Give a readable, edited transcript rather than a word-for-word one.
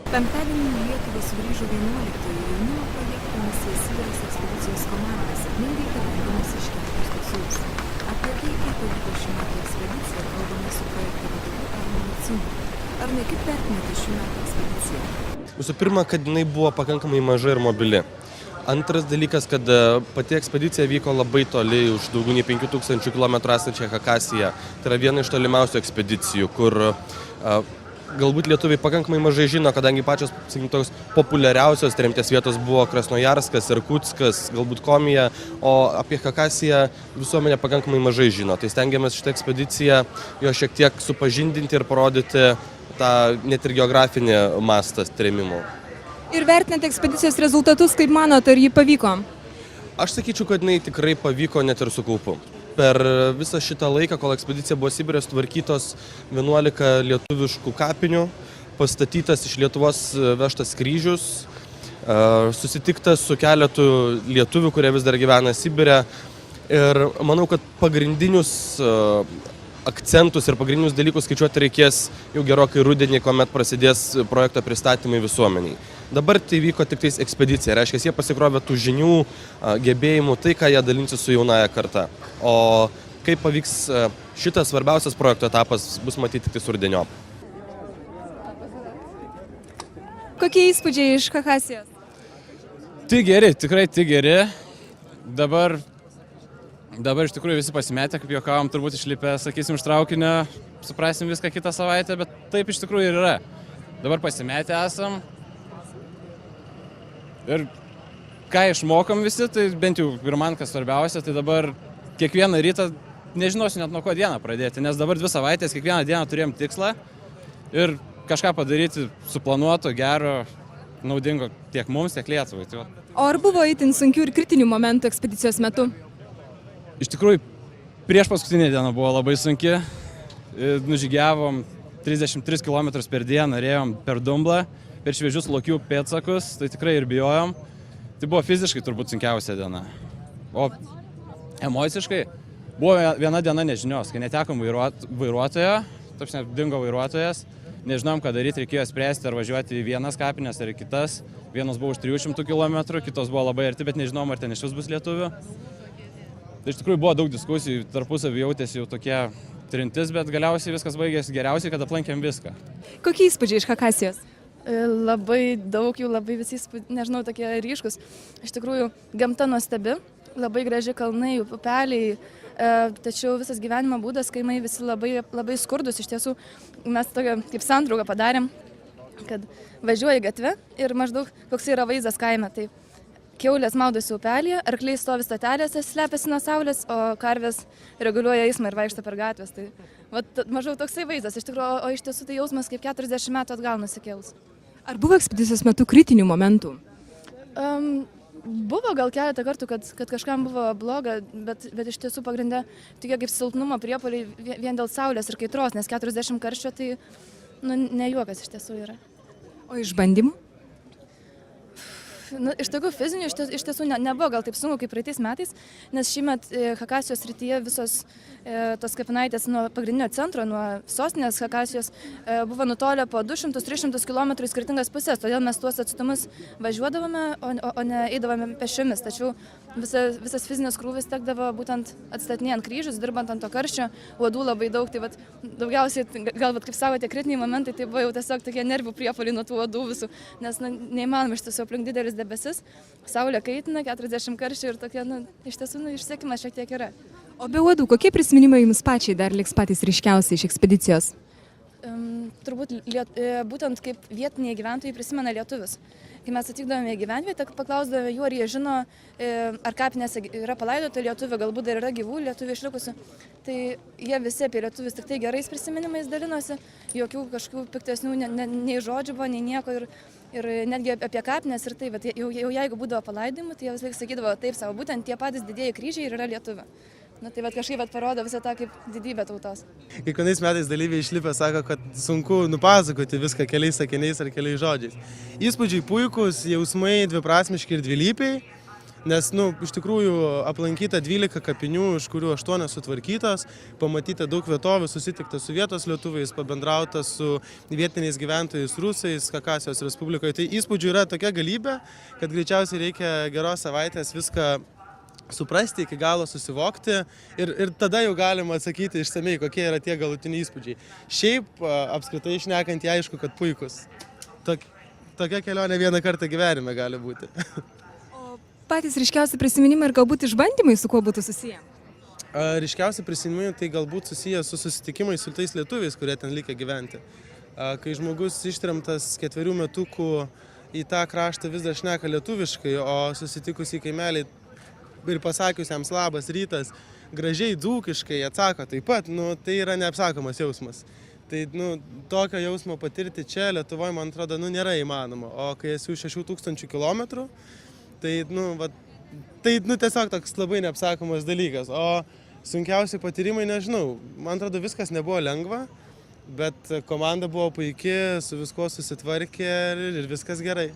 Penktadienį į Lietuvą sugrįžo 11-oji jaunimo projekto misija Sibiras ekspedicijos komanda, sėkmingai įgyvendinus iškeltus tikslus. Apie tai, kaip pavyko šių metų ekspedicija, kalbame su projekto vadovu Arnu Maciūnu. Arnai, kaip vertinate šių metų ekspediciją? Visų pirma, kad jinai buvo pakankamai maža ir mobili. Antras dalykas, kad pati ekspedicija vyko labai toli, už daugiau nei 5000 km esančią Hakasiją. Tai yra viena iš tolimiausių ekspedicijų, kur galbūt lietuviai pakankamai mažai žino, kadangi pačios, sakykim, tokios populiariausios tremties vietos buvo Krasnojarskas, Irkutskas, galbūt Komija, o apie Hakasiją visuomenė pakankamai mažai žino. Tai stengiamės šitą ekspediciją jo šiek tiek supažindinti ir parodyti tą net ir geografinį mastą trėmimų. Ir vertinate ekspedicijos rezultatus, kaip manote, ar jį pavyko? Aš sakyčiau, kad jinai tikrai pavyko net ir su kaupu. Per visą šitą laiką, kol ekspedicija buvo Sibire, sutvarkytos 11 lietuviškų kapinių, pastatytas iš Lietuvos vežtas kryžius, susitiktas su keletu lietuvių, kurie vis dar gyvena Sibire. Ir manau, kad pagrindinius akcentus ir pagrindinius dalykus skaičiuoti reikės jau gerokai rudenį, kuomet prasidės projekto pristatymai visuomeniai. Dabar tai vyko tik tais ekspedicija, reiškia, jie pasikrovė tų žinių, gebėjimų, tai, ką jie dalinsis su jaunaja karta. O kaip pavyks šitas svarbiausias projekto etapas, bus matyti tik tais rudeniop. Kokie įspūdžiai iš Hakasijos? Tik geri, tikrai tik geri. Dabar iš tikrųjų visi pasimetę, kaip juokavom, turbūt išlipę, sakysim, iš traukinio, suprasim viską kitą savaitę, bet taip iš tikrųjų ir yra. Dabar pasimetę esam. Ir ką išmokom visi, tai bent jau ir man kas svarbiausia, tai dabar kiekvieną rytą nežinosiu net nuo ko dieną pradėti, nes dabar 2 savaitės kiekvieną dieną turėjom tikslą ir kažką padaryti suplanuoto, gero, naudingo tiek mums, tiek Lietuvai. O ar buvo itin sunkių ir kritinių momentų ekspedicijos metu? Iš tikrųjų, prieš paskutinę dieną buvo labai sunki. Nužygiavom 33 km per dieną, ėjom per dumblą, per šviežius lokių pėdsakus, tai tikrai ir bijojom. Tai buvo fiziškai turbūt sunkiausia diena. O emociškai buvo viena diena nežinios, kai netekom vairuotojo, dingo vairuotojas, nežinom, ką daryti, reikėjo spręsti, ar važiuoti į vienas kapines ar į kitas. Vienos buvo už 300 km, kitos buvo labai arti, bet nežinom, ar ten iš vis bus lietuvių. Tai iš tikrųjų buvo daug diskusijų, tarpusavį jautėsi jau tokie trintis, bet galiausiai viskas baigėsi geriausiai, kad aplankėm viską. Kokie įspūdžiai iš Hakasijos? Labai daug jų, labai visi, nežinau, tokie ryškus. Iš tikrųjų, gamta nuostabi, labai graži kalnai, upeliai, tačiau visas gyvenimo būdas, kaimai visi labai skurdus. Iš tiesų, mes tokią kaip santrauką padarėm, kad važiuoji gatvę ir maždaug koks yra vaizdas kaime. Tai kiaulės maudosi upelėje, arkliai stovi stotelėse, slepiasi nuo saulės, o karvės reguliuoja eismą ir vaikšto per gatvės. Tai maždaug toksai vaizdas, iš tikrųjų, o iš tiesų tai jausmas kaip 40 metų atgal nusikėlus. Ar buvo ekspedicijos metu kritinių momentų? Buvo gal keletą kartų, kad kažkam buvo bloga, bet iš tiesų pagrindė tokie kaip silpnumo priepuoliai vien dėl saulės ir kaitros, nes 40 karščio tai ne juokas iš tiesų yra. O išbandymų? Iš tokių fizinių iš tiesų nebuvo gal taip sunku kaip praeitais metais, nes šįmet Hakasijos srityje visos tos kapinaitės nuo pagrindinio centro, nuo sostinės Hakasijos buvo nutolę po 200-300 km į skirtingas pusės, todėl mes tuos atstumus važiuodavome, o ne eidavome pešiomis. Tačiau visas fizinis krūvis tekdavo būtent atstatinėjant kryžius, dirbant ant to karščio, uodų labai daug, tai daugiausiai, galbūt kaip savo tie kritiniai momentai, tai buvo jau tiesiog tokie nervų priepuoliai nuo tų uodų visų, nes neįmanoma iš tiesų aplink didelis debesis, saulė kaitina, 40 karščių ir tokie, iš tiesų, išsekimas šiek tiek yra. O be uodų, kokie prisiminimai jums pačiai dar liks patys ryškiausiai iš ekspedicijos? Turbūt būtent kaip vietiniai gyventojai prisimena lietuvius. Kai mes atvykdavome į gyvenvietę, paklausdavome jų, ar jie žino, ar kapinėse yra palaidota lietuvių, galbūt dar yra gyvų lietuvių išlikusių. Tai jie visi apie lietuvius tik tai gerais prisiminimais dalinosi, jokių kažkokių piktesnių nei žodžių buvo, nei nieko ir netgi apie kapinės ir tai, bet jau jeigu būdavo palaidimų, tai jie vis laik sakydavo taip savo, būtent tie patys didieji kryžiai ir yra lietuvių. Tai kažkaip parodo visą tą kaip didybę tautos. Kiekvienais metais dalyviai išlipę sako, kad sunku nupasakoti viską keliais sakiniais ar keliais žodžiais. Įspūdžiai puikūs, jausmai dviprasmiški ir dvilypiai. Nes, iš tikrųjų, aplankyta 12 kapinių, iš kurių 8 sutvarkytos, pamatyta daug vietovių, susitikta su vietos lietuviais, pabendrauta su vietiniais gyventojais rusais Chakasijos Respublikoje. Tai įspūdžių yra tokia galybė, kad greičiausiai reikia geros savaitės viską suprasti, iki galo susivokti ir tada jau galima atsakyti išsamei, kokie yra tie galutiniai įspūdžiai. Šiaip, apskritai šnekant, aišku, kad puikus. Tokia kelionė vieną kartą gyvenime gali būti. O patys ryškiausi prisiminimai ir galbūt išbandymai su kuo būtų susiję? Ryškiausi prisiminimai tai galbūt susiję su susitikimais su tais lietuviais, kurie ten likę gyventi. Kai žmogus ištremtas 4 metukų į tą kraštą vis dar šneka lietuviškai, o susitikus į kaimelį ir pasakius jiems labas rytas, gražiai dzūkiškai atsako taip pat, tai yra neapsakomas jausmas. Tai, tokio jausmo patirti čia Lietuvoje, man atrodo, nėra įmanoma. O kai esi 6000 kilometrų, tai, tiesiog toks labai neapsakomas dalykas. O sunkiausi patyrimai, nežinau, man atrodo, viskas nebuvo lengva, bet komanda buvo puiki, su viskuo susitvarkė ir viskas gerai.